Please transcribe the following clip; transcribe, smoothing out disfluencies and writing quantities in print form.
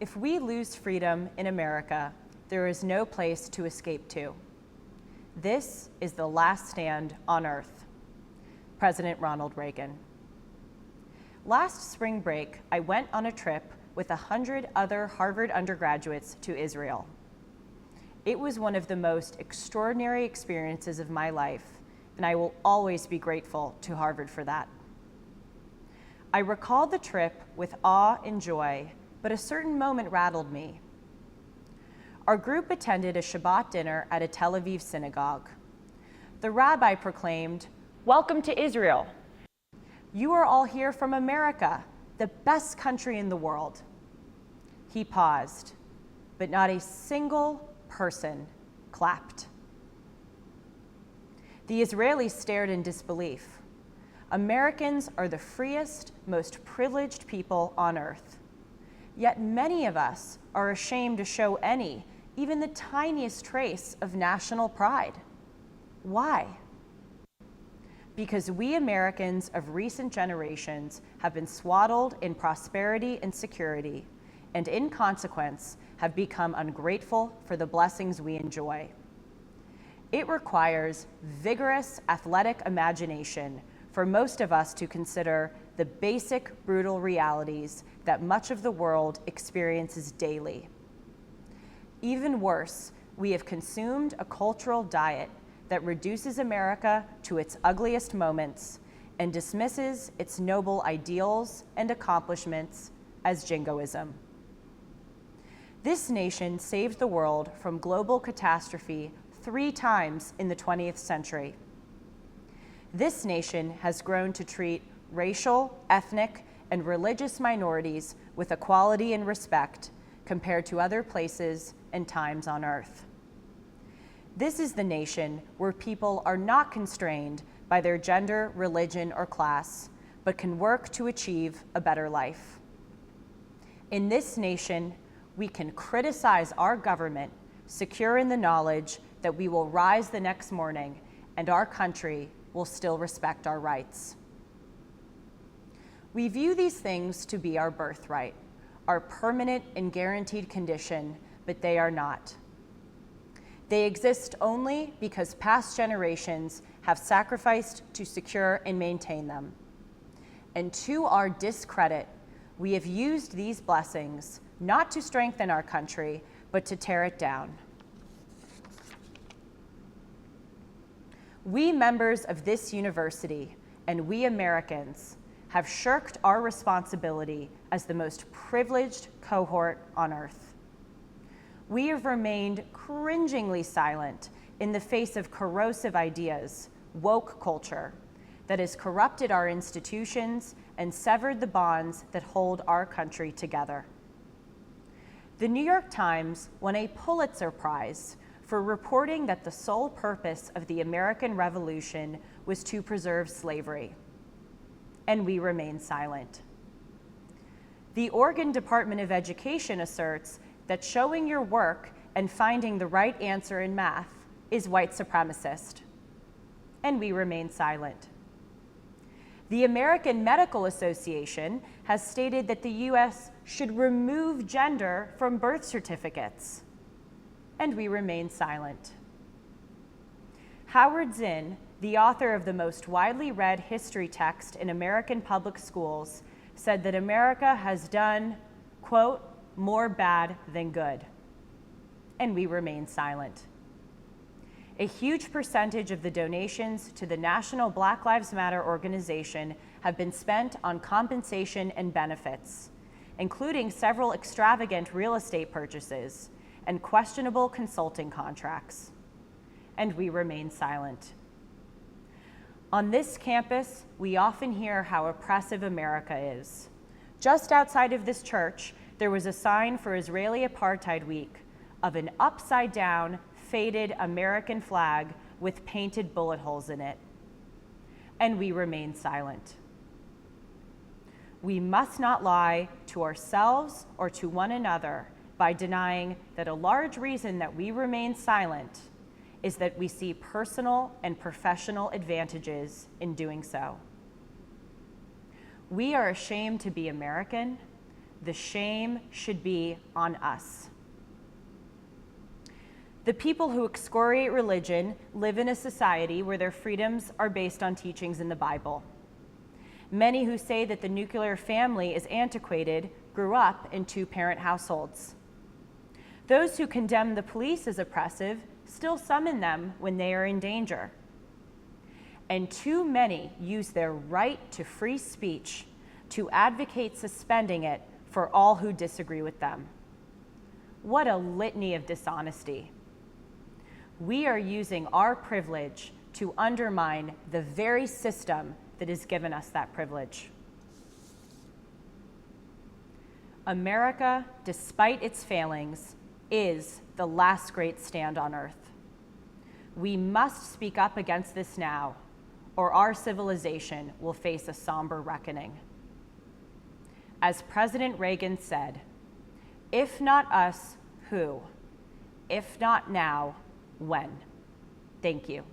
If we lose freedom in America, there is no place to escape to. This is the last stand on earth. President Ronald Reagan. Last spring break, I went on a trip with 100 other Harvard undergraduates to Israel. It was one of the most extraordinary experiences of my life, and I will always be grateful to Harvard for that. I recalled the trip with awe and joy, but a certain moment rattled me. Our group attended a Shabbat dinner at a Tel Aviv synagogue. The rabbi proclaimed, "Welcome to Israel. You are all here from America, the best country in the world." He paused, but not a single person clapped. The Israelis stared in disbelief. Americans are the freest, most privileged people on earth. Yet many of us are ashamed to show any, even the tiniest trace of national pride. Why? Because we Americans of recent generations have been swaddled in prosperity and security, and in consequence have become ungrateful for the blessings we enjoy. It requires vigorous athletic imagination for most of us to consider the basic brutal realities that much of the world experiences daily. Even worse, we have consumed a cultural diet that reduces America to its ugliest moments and dismisses its noble ideals and accomplishments as jingoism. This nation saved the world from global catastrophe 3 times in the 20th century. This nation has grown to treat racial, ethnic, and religious minorities with equality and respect compared to other places and times on earth. This is the nation where people are not constrained by their gender, religion, or class, but can work to achieve a better life. In this nation, we can criticize our government, secure in the knowledge that we will rise the next morning and our country will still respect our rights. We view these things to be our birthright, our permanent and guaranteed condition, but they are not. They exist only because past generations have sacrificed to secure and maintain them. And to our discredit, we have used these blessings not to strengthen our country, but to tear it down. We members of this university, and we Americans, have shirked our responsibility as the most privileged cohort on earth. We have remained cringingly silent in the face of corrosive ideas, woke culture, that has corrupted our institutions and severed the bonds that hold our country together. The New York Times won a Pulitzer Prize for reporting that the sole purpose of the American Revolution was to preserve slavery, and we remain silent. The Oregon Department of Education asserts that showing your work and finding the right answer in math is white supremacist, and we remain silent. The American Medical Association has stated that the U.S. should remove gender from birth certificates, and we remain silent. Howard Zinn, the author of the most widely read history text in American public schools, said that America has done, quote, more bad than good, and we remain silent. A huge percentage of the donations to the National Black Lives Matter organization have been spent on compensation and benefits, including several extravagant real estate purchases and questionable consulting contracts, and we remain silent. On this campus, we often hear how oppressive America is. Just outside of this church, there was a sign for Israeli Apartheid Week of an upside-down, faded American flag with painted bullet holes in it, and we remain silent. We must not lie to ourselves or to one another by denying that a large reason that we remain silent is that we see personal and professional advantages in doing so. We are ashamed to be American, The shame should be on us. The people who excoriate religion live in a society where their freedoms are based on teachings in the Bible. Many who say that the nuclear family is antiquated grew up in two-parent households. Those who condemn the police as oppressive still summon them when they are in danger. And too many use their right to free speech to advocate suspending it for all who disagree with them. What a litany of dishonesty. We are using our privilege to undermine the very system that has given us that privilege. America, despite its failings, is the last great stand on earth. We must speak up against this now, or our civilization will face a somber reckoning. As President Reagan said, "If not us, who? If not now, when?" Thank you.